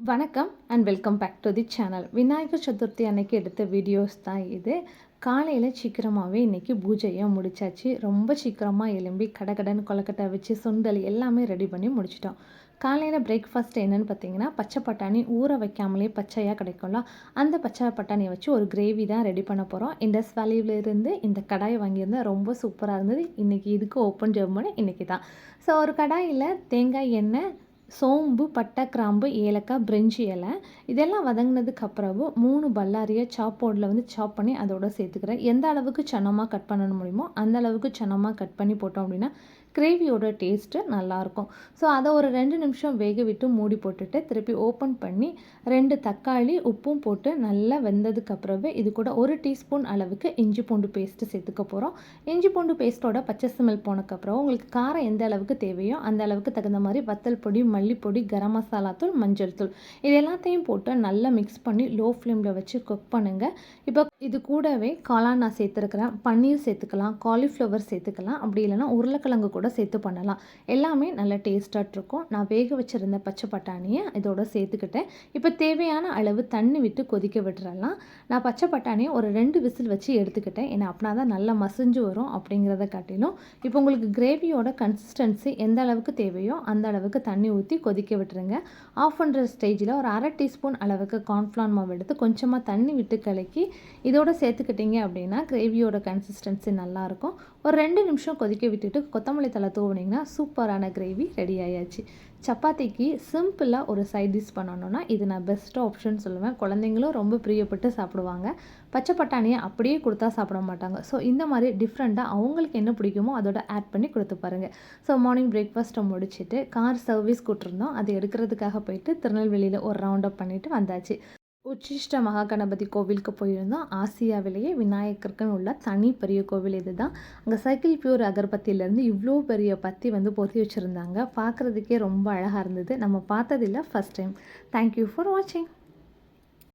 வணக்கம் and welcome back to the channel. Vinayagar Chathurthi அன்னைக்கு எடுத்த வீடியோஸ் தான் இது. காலையில் சீக்கிரமாகவே இன்றைக்கி பூஜையை முடிச்சாச்சு. ரொம்ப சீக்கிரமாக எழும்பி கடகடன்னு கொலக்கட்டை வச்சு சுண்டல் எல்லாமே ரெடி பண்ணி முடிச்சிட்டோம். காலையில் பிரேக்ஃபாஸ்ட் என்னென்னு பார்த்தீங்கன்னா, பச்சை பட்டாணி ஊற வைக்காமலே பச்சையாக கிடைக்கும்ல, அந்த பச்சை பட்டாணியை வச்சு ஒரு கிரேவி தான் ரெடி பண்ண போகிறோம். இண்டஸ் வேல்யூலேருந்து இந்த கடாயை வாங்கியிருந்தேன், ரொம்ப சூப்பராக இருந்தது. இன்றைக்கி இதுக்கு ஓப்பன் ஜெர்மனி இன்றைக்கி தான். ஸோ ஒரு கடாயில் தேங்காய் எண்ணெய், சோம்பு, பட்டை, கிராம்பு, ஏலக்காய், பிரிஞ்சி இலை இதெல்லாம் வதங்கினதுக்கு அப்புறமும் 3 பல்லாரியை சாப்போர்டில் சாப் பண்ணி அதோட சேர்த்துக்கிறேன். எந்த அளவுக்கு சன்னமாக கட் பண்ண முடியுமோ அந்த அளவுக்கு சன்னமாக கட் பண்ணி போட்டோம் அப்படின்னா கிரேவியோட டேஸ்ட்டு நல்லாயிருக்கும். ஸோ அதை ஒரு 2 நிமிஷம் வேக விட்டு மூடி போட்டுட்டு திருப்பி ஓப்பன் பண்ணி 2 தக்காளி உப்பும் போட்டு நல்லா வெந்ததுக்கு அப்புறமே இது கூட 1 டீஸ்பூன் அளவுக்கு இஞ்சி பூண்டு பேஸ்ட்டு சேர்த்துக்க போகிறோம். இஞ்சி பூண்டு பேஸ்ட்டோட பச்சை ஸ்மெல் போனதுக்கப்புறம் உங்களுக்கு காரம் எந்த அளவுக்கு தேவையோ அந்த அளவுக்கு தகுந்த மாதிரி வத்தல் பொடி, மல்லிப்பொடி, கரம் மசாலா தூள், மஞ்சள் தூள் இது எல்லாத்தையும் போட்டு நல்லா மிக்ஸ் பண்ணி லோ ஃப்ளேமில் வச்சு குக் பண்ணுங்கள். இப்போ இது கூடவே காளான் நான் சேர்த்துருக்கிறேன், பன்னீர் சேர்த்துக்கலாம், காலிஃப்ளவர் சேர்த்துக்கலாம், அப்படி இல்லைனா உருளைக்கிழங்கு கூட சேர்த்து பண்ணலாம். எல்லாமே நல்ல டேஸ்ட்டாக இருக்கும். நான் வேக வச்சுருந்த பச்சை பட்டாணியை இதோட சேர்த்துக்கிட்டேன். இப்போ தேவையான அளவு தண்ணி விட்டு கொதிக்க விட்டுறலாம். நான் பச்சை பட்டாணியை ஒரு 2 விசில் வச்சு எடுத்துக்கிட்டேன். ஏன்னா அப்படின்னா தான் நல்லா மசிஞ்சு வரும் அப்படிங்கிறத காட்டிலும். இப்போ உங்களுக்கு கிரேவியோட கன்சிஸ்டன்சி எந்த அளவுக்கு தேவையோ அந்த அளவுக்கு தண்ணி ஊற்றி கொதிக்க விட்டுருங்க. ஆஃப் பண்ணுற ஸ்டேஜில் ஒரு 1/2 டீஸ்பூன் அளவுக்கு கார்ன்ஃப்ளவர் மாவு எடுத்து கொஞ்சமாக தண்ணி விட்டு கலக்கி இதோட சேர்த்துக்கிட்டிங்க அப்படின்னா கிரேவியோட கன்சிஸ்டன்சி நல்லாயிருக்கும். ஒரு 2 நிமிஷம் கொதிக்க விட்டுட்டு கொத்தமல்லி தழை தூவுனிங்கன்னா சூப்பரான கிரேவி ரெடி ஆயாச்சு. சப்பாத்திக்கு சிம்பிளாக ஒரு சைட் டிஷ் பண்ணணுன்னா இது நான் பெஸ்ட்டு ஆப்ஷன் சொல்லுவேன். குழந்தைங்களும் ரொம்ப பிரியப்பட்டு சாப்பிடுவாங்க. பச்சை பட்டாணியை அப்படியே கொடுத்தா சாப்பிட மாட்டாங்க. ஸோ இந்த மாதிரி டிஃப்ரெண்ட்டாக அவங்களுக்கு என்ன பிடிக்குமோ அதோட ஆட் பண்ணி கொடுத்து பாருங்கள். ஸோ மார்னிங் பிரேக்ஃபாஸ்ட்டை முடிச்சுட்டு கார் சர்வீஸ் கூட்டிருந்தோம். அது எடுக்கிறதுக்காக போயிட்டு திருநெல்வேலியில் ஒரு ரவுண்ட் அப் பண்ணிவிட்டு வந்தாச்சு. உச்சிஷ்ட மகா கணபதி கோவிலுக்கு போயிருந்தோம். ஆசியாவிலேயே விநாயகருக்குன்னு உள்ள தனி பெரிய கோவில் இது தான். அங்கே சைக்கிள் பியூர் அகர்பத்தியிலேருந்து இவ்வளோ பெரிய பத்தி பொத்தி வச்சுருந்தாங்க. பார்க்குறதுக்கே ரொம்ப அழகாக இருந்தது. நம்ம பார்த்ததில்ல, ஃபஸ்ட் டைம். தேங்க்யூ ஃபார் வாட்சிங்.